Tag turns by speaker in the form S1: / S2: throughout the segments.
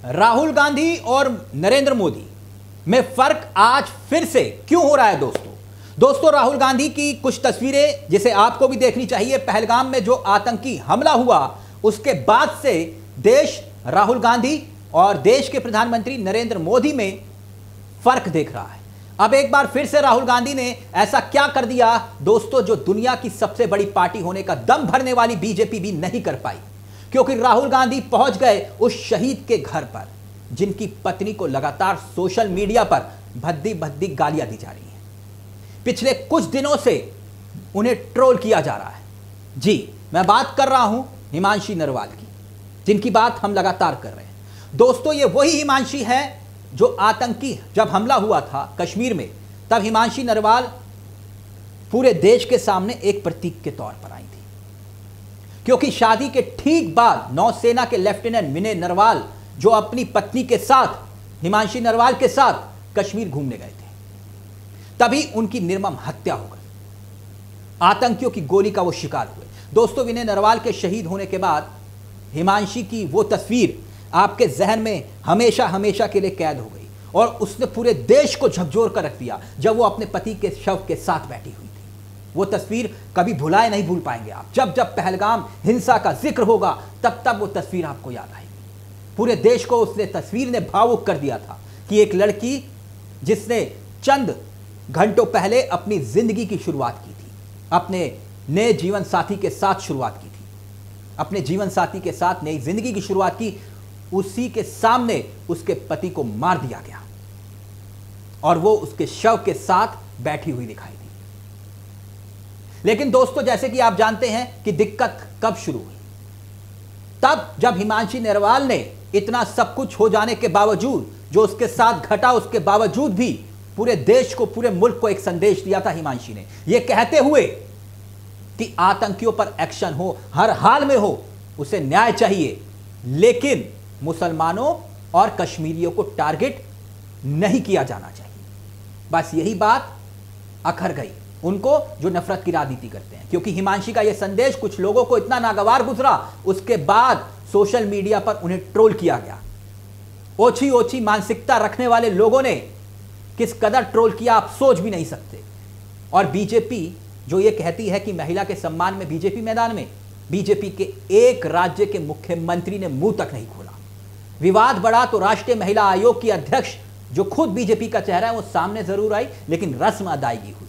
S1: राहुल गांधी और नरेंद्र मोदी में फर्क आज फिर से क्यों हो रहा है दोस्तों राहुल गांधी की कुछ तस्वीरें जिसे आपको भी देखनी चाहिए। पहलगाम में जो आतंकी हमला हुआ उसके बाद से देश राहुल गांधी और देश के प्रधानमंत्री नरेंद्र मोदी में फर्क देख रहा है। अब एक बार फिर से राहुल गांधी ने ऐसा क्या कर दिया दोस्तों जो दुनिया की सबसे बड़ी पार्टी होने का दम भरने वाली बीजेपी भी नहीं कर पाई, क्योंकि राहुल गांधी पहुंच गए उस शहीद के घर पर जिनकी पत्नी को लगातार सोशल मीडिया पर भद्दी भद्दी गालियां दी जा रही हैं। पिछले कुछ दिनों से उन्हें ट्रोल किया जा रहा है। जी, मैं बात कर रहा हूं हिमांशी नरवाल की, जिनकी बात हम लगातार कर रहे हैं। दोस्तों ये वही हिमांशी है जो आतंकी जब हमला हुआ था कश्मीर में, तब हिमांशी नरवाल पूरे देश के सामने एक प्रतीक के तौर पर आई थी, क्योंकि शादी के ठीक बाद नौसेना के लेफ्टिनेंट विनय नरवाल जो अपनी पत्नी के साथ हिमांशी नरवाल के साथ कश्मीर घूमने गए थे, तभी उनकी निर्मम हत्या हो गई। आतंकियों की गोली का वो शिकार हुए। दोस्तों विनय नरवाल के शहीद होने के बाद हिमांशी की वो तस्वीर आपके जहन में हमेशा हमेशा के लिए कैद हो गई और उसने पूरे देश को झकझोर कर रख दिया जब वो अपने पति के शव के साथ बैठी हुई थी। वो तस्वीर कभी भुलाए नहीं भूल पाएंगे आप। जब जब पहलगाम हिंसा का जिक्र होगा तब तब वो तस्वीर आपको याद आएगी। पूरे देश को उसने तस्वीर ने भावुक कर दिया था कि एक लड़की जिसने चंद घंटों पहले अपनी जिंदगी की शुरुआत की थी, अपने नए जीवन साथी के साथ शुरुआत की थी, अपने जीवन साथी के साथ नई जिंदगी की शुरुआत की, उसी के सामने उसके पति को मार दिया गया और वो उसके शव के साथ बैठी हुई दिखाई दी। लेकिन दोस्तों जैसे कि आप जानते हैं कि दिक्कत कब शुरू हुई, तब जब हिमांशी नरवाल ने इतना सब कुछ हो जाने के बावजूद, जो उसके साथ घटा उसके बावजूद भी पूरे देश को, पूरे मुल्क को एक संदेश दिया था हिमांशी ने, यह कहते हुए कि आतंकियों पर एक्शन हो, हर हाल में हो, उसे न्याय चाहिए, लेकिन मुसलमानों और कश्मीरियों को टारगेट नहीं किया जाना चाहिए। बस यही बात अखर गई उनको जो नफरत की राजनीति करते हैं, क्योंकि हिमांशी का यह संदेश कुछ लोगों को इतना नागवार गुजरा, उसके बाद सोशल मीडिया पर उन्हें ट्रोल किया गया। ओछी ओछी मानसिकता रखने वाले लोगों ने किस कदर ट्रोल किया आप सोच भी नहीं सकते। और बीजेपी जो ये कहती है कि महिला के सम्मान में बीजेपी मैदान में, बीजेपी के एक राज्य के मुख्यमंत्री ने मुंह तक नहीं खोला। विवाद बढ़ा तो राष्ट्रीय महिला आयोग की अध्यक्ष जो खुद बीजेपी का चेहरा है वो सामने जरूर आई, लेकिन रस्म अदायगी हुई,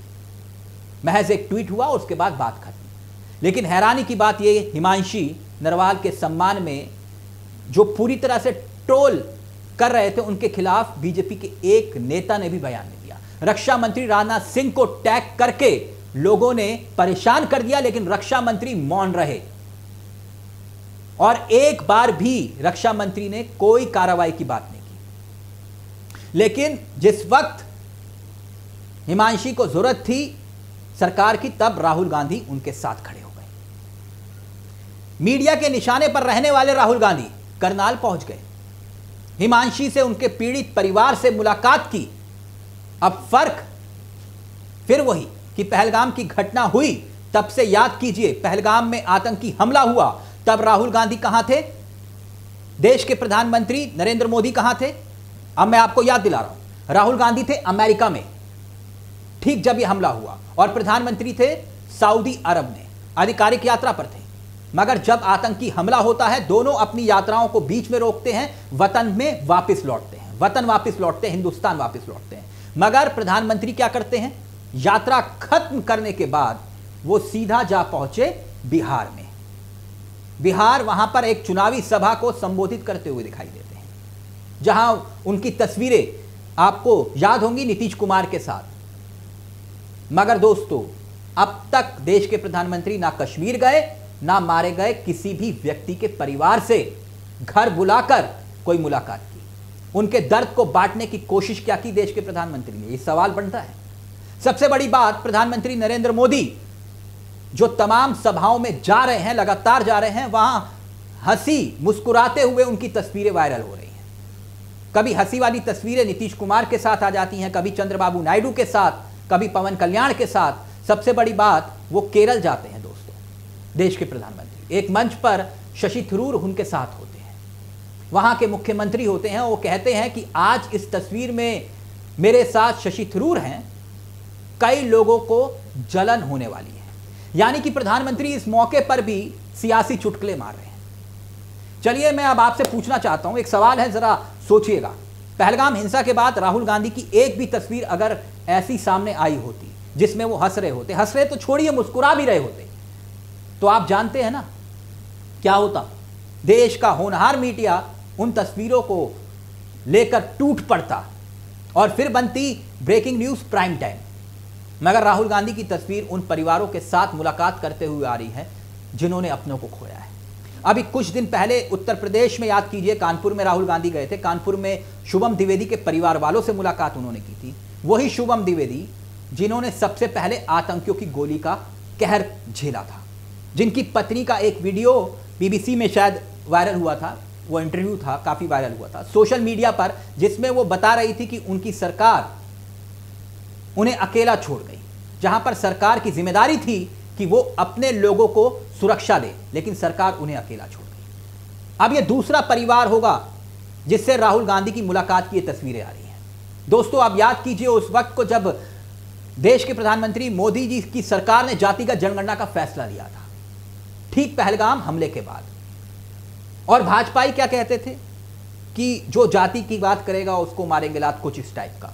S1: महज एक ट्वीट हुआ, उसके बाद बात खत्म। लेकिन हैरानी की बात यह, हिमांशी नरवाल के सम्मान में जो पूरी तरह से ट्रोल कर रहे थे उनके खिलाफ बीजेपी के एक नेता ने भी बयान नहीं दिया। रक्षा मंत्री राजनाथ सिंह को टैग करके लोगों ने परेशान कर दिया, लेकिन रक्षा मंत्री मौन रहे और एक बार भी रक्षा मंत्री ने कोई कार्रवाई की बात नहीं की। लेकिन जिस वक्त हिमांशी को जरूरत थी सरकार की, तब राहुल गांधी उनके साथ खड़े हो गए। मीडिया के निशाने पर रहने वाले राहुल गांधी करनाल पहुंच गए, हिमांशी से, उनके पीड़ित परिवार से मुलाकात की। अब फर्क फिर वही कि पहलगाम की घटना हुई तब से याद कीजिए, पहलगाम में आतंकी हमला हुआ तब राहुल गांधी कहां थे, देश के प्रधानमंत्री नरेंद्र मोदी कहां थे। अब मैं आपको याद दिला रहा हूं, राहुल गांधी थे अमेरिका में ठीक जब यह हमला हुआ और प्रधानमंत्री थे सऊदी अरब में, आधिकारिक यात्रा पर थे। मगर जब आतंकी हमला होता है दोनों अपनी यात्राओं को बीच में रोकते हैं, वतन में वापस लौटते हैं, वतन वापस लौटते हैं, हिंदुस्तान वापस लौटते हैं। मगर प्रधानमंत्री क्या करते हैं, यात्रा खत्म करने के बाद वो सीधा जा पहुंचे बिहार में। बिहार, वहां पर एक चुनावी सभा को संबोधित करते हुए दिखाई देते हैं, जहां उनकी तस्वीरें आपको याद होंगी नीतीश कुमार के साथ। मगर दोस्तों अब तक देश के प्रधानमंत्री ना कश्मीर गए, ना मारे गए किसी भी व्यक्ति के परिवार से घर बुलाकर कोई मुलाकात की, उनके दर्द को बांटने की कोशिश क्या की देश के प्रधानमंत्री ने, यह सवाल बनता है। सबसे बड़ी बात, प्रधानमंत्री नरेंद्र मोदी जो तमाम सभाओं में जा रहे हैं, लगातार जा रहे हैं, वहां हंसी मुस्कुराते हुए उनकी तस्वीरें वायरल हो रही हैं। कभी हंसी वाली तस्वीरें नीतीश कुमार के साथ आ जाती हैं, कभी चंद्रबाबू नायडू के साथ, कभी पवन कल्याण के साथ। सबसे बड़ी बात, वो केरल जाते हैं दोस्तों, देश के प्रधानमंत्री, एक मंच पर शशि थरूर उनके साथ होते हैं। वहां के मुख्यमंत्री होते हैं, वो कहते हैं कि आज इस तस्वीर में मेरे साथ शशि थरूर हैं, कई लोगों को जलन होने वाली है। यानी कि प्रधानमंत्री इस मौके पर भी सियासी चुटकुले मार रहे हैं। चलिए मैं अब आपसे पूछना चाहता हूं, एक सवाल है, जरा सोचिएगा। पहलगाम हिंसा के बाद राहुल गांधी की एक भी तस्वीर अगर ऐसी सामने आई होती जिसमें वो हंस रहे तो छोड़िए मुस्कुरा भी रहे होते, तो आप जानते हैं ना क्या होता। देश का होनहार मीडिया उन तस्वीरों को लेकर टूट पड़ता और फिर बनती ब्रेकिंग न्यूज प्राइम टाइम। मगर राहुल गांधी की तस्वीर उन परिवारों के साथ मुलाकात करते हुए आ रही है जिन्होंने अपनों को खोया है। अभी कुछ दिन पहले उत्तर प्रदेश में, याद कीजिए, कानपुर में राहुल गांधी गए थे। कानपुर में शुभम द्विवेदी के परिवार वालों से मुलाकात उन्होंने की थी। वही शुभम द्विवेदी जिन्होंने सबसे पहले आतंकियों की गोली का कहर झेला था, जिनकी पत्नी का एक वीडियो बीबीसी में शायद वायरल हुआ था, वो इंटरव्यू था, काफी वायरल हुआ था सोशल मीडिया पर, जिसमें वो बता रही थी कि उनकी सरकार उन्हें अकेला छोड़ गई, जहां पर सरकार की जिम्मेदारी थी कि वो अपने लोगों को सुरक्षा दे, लेकिन सरकार उन्हें अकेला छोड़ गई। अब ये दूसरा परिवार होगा जिससे राहुल गांधी की मुलाकात की ये तस्वीरें आ रही हैं। दोस्तों आप याद कीजिए उस वक्त को जब देश के प्रधानमंत्री मोदी जी की सरकार ने जातिगत जनगणना का फैसला लिया था, ठीक पहलगाम हमले के बाद। और भाजपाई क्या कहते थे कि जो जाति की बात करेगा उसको मारेंगे लात, कुछ इस टाइप का,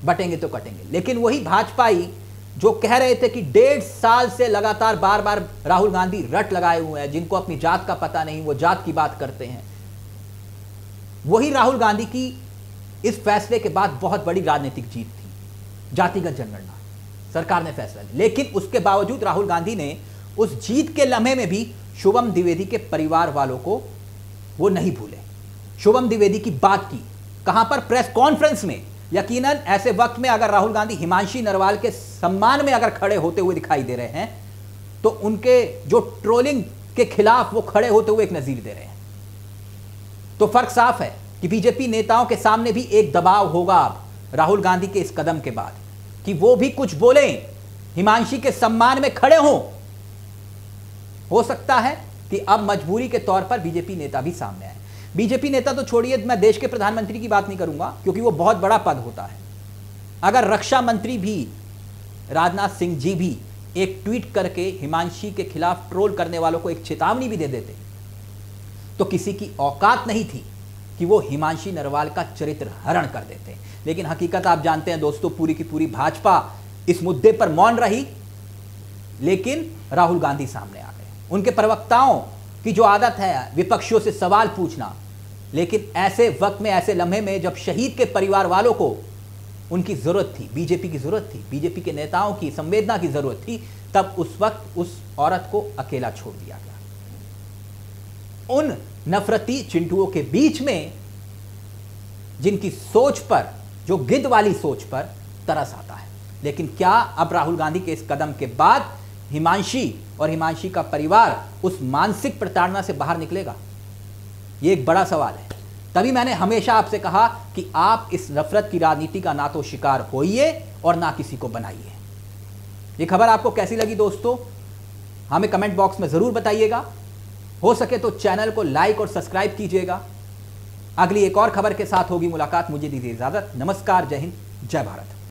S1: बटेंगे तो कटेंगे। लेकिन वही भाजपाई जो कह रहे थे कि 1.5 साल से लगातार बार बार राहुल गांधी रट लगाए हुए हैं, जिनको अपनी जात का पता नहीं, वो जात की बात करते हैं, वही राहुल गांधी की इस फैसले के बाद बहुत बड़ी राजनीतिक जीत थी। जातिगत जनगणना सरकार ने फैसला लिया, लेकिन उसके बावजूद राहुल गांधी ने उस जीत के लम्हे में भी शुभम द्विवेदी के परिवार वालों को वो नहीं भूले। शुभम द्विवेदी की बात की, कहां पर? प्रेस कॉन्फ्रेंस में। यकीनन ऐसे वक्त में अगर राहुल गांधी हिमांशी नरवाल के सम्मान में अगर खड़े होते हुए दिखाई दे रहे हैं, तो उनके जो ट्रोलिंग के खिलाफ वो खड़े होते हुए एक नजीर दे रहे हैं। तो फर्क साफ है कि बीजेपी नेताओं के सामने भी एक दबाव होगा अब राहुल गांधी के इस कदम के बाद, कि वो भी कुछ बोलें, हिमांशी के सम्मान में खड़े हों। हो सकता है कि अब मजबूरी के तौर पर बीजेपी नेता भी सामने आए। बीजेपी नेता तो छोड़िए, मैं देश के प्रधानमंत्री की बात नहीं करूंगा क्योंकि वो बहुत बड़ा पद होता है। अगर रक्षा मंत्री भी, राजनाथ सिंह जी भी एक ट्वीट करके हिमांशी के खिलाफ ट्रोल करने वालों को एक चेतावनी भी दे देते, तो किसी की औकात नहीं थी कि वो हिमांशी नरवाल का चरित्र हरण कर देते। लेकिन हकीकत आप जानते हैं दोस्तों, पूरी की पूरी भाजपा इस मुद्दे पर मौन रही, लेकिन राहुल गांधी सामने आ गए। उनके प्रवक्ताओं की जो आदत है विपक्षियों से सवाल पूछना, लेकिन ऐसे वक्त में, ऐसे लम्हे में जब शहीद के परिवार वालों को उनकी जरूरत थी, बीजेपी की जरूरत थी, बीजेपी के नेताओं की संवेदना की जरूरत थी, तब उस वक्त उस औरत को अकेला छोड़ दिया गया। उन नफरती चिंटुओं के बीच में जिनकी सोच पर, जो गिद्ध वाली सोच पर तरस आता है। लेकिन क्या अब राहुल गांधी के इस कदम के बाद हिमांशी और हिमांशी का परिवार उस मानसिक प्रताड़ना से बाहर निकलेगा? यह एक बड़ा सवाल है। तभी मैंने हमेशा आपसे कहा कि आप इस नफरत की राजनीति का ना तो शिकार होइए और ना किसी को बनाइए। ये खबर आपको कैसी लगी दोस्तों, हमें कमेंट बॉक्स में जरूर बताइएगा। हो सके तो चैनल को लाइक और सब्सक्राइब कीजिएगा। अगली एक और खबर के साथ होगी मुलाकात। मुझे दीजिए इजाजत। नमस्कार, जय हिंद, जय भारत।